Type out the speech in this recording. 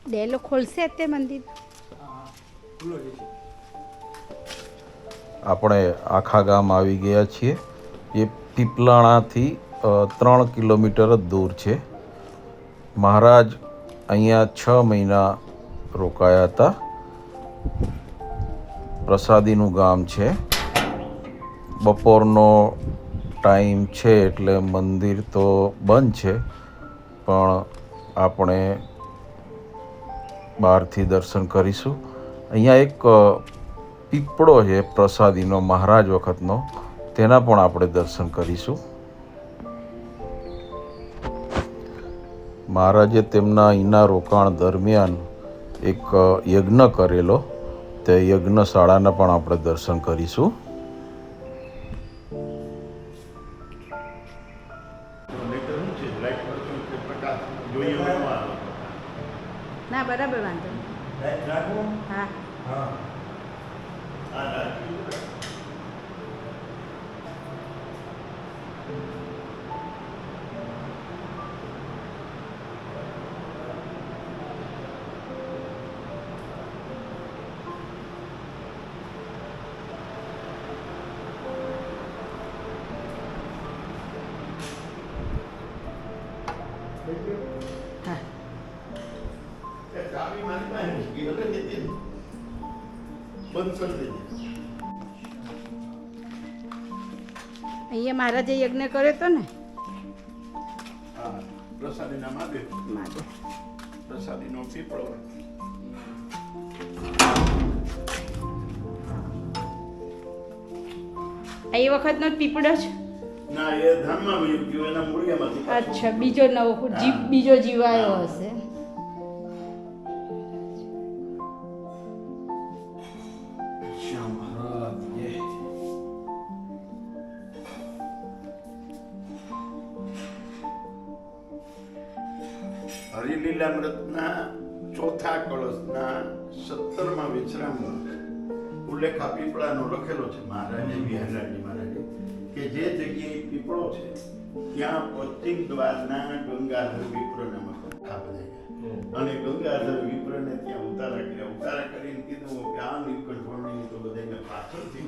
ડેલો ખોલશે તે મંદિર? આપણે આખા ગામ આવી ગયા છીએ. એ પીપલાણાથી 3 કિલોમીટર જ દૂર છે. મહારાજ અહીંયા 6 મહિના રોકાયા હતા. પ્રસાદીનું ગામ છે. બપોરનો ટાઈમ છે એટલે મંદિર તો બંધ છે, પણ આપણે બહારથી દર્શન કરીશું. અહીંયા એક પીપળો છે પ્રસાદીનો મહારાજ વખતનો, તેના પણ આપણે દર્શન કરીશું. મહારાજે તેમના અહીંના રોકાણ દરમિયાન એક યજ્ઞ કરેલો, તે યજ્ઞશાળાના પણ આપણે દર્શન કરીશું. ના બરાબર, વાંધો નહીં. હા હા. અહીંયા મહારાજે યજ્ઞ કર્યો હતો ને? પ્રસાદીના મહાદેવ, પ્રસાદીનો પીપળો. એ વખતનો જ પીપળો છે? ના, એ ધામમાં વયું ગયું, એના મૂળિયામાંથી. અચ્છા, બીજો નવો બીજો જીવાયો હશે. હરિલીલામૃતના ચોથા કળશના 17મા વિશ્રામમાં ઉલ્લેખ આ પીપળાનો લખેલો છે. મહારાજે, વિહારલાલજી મહારાજે, કે જે જગ્યાએ પીપળો છે ત્યાં પશ્ચિમ દ્વારના ગંગાધર વિપ્રના મથા બનાવ્યા અને ગંગાધર વિપ્રને ત્યાં ઉતારા કર્યા. ઉતારા કરીને કીધું કે આ નીલકંઠ વર્ણિની તો બધાને પાછળથી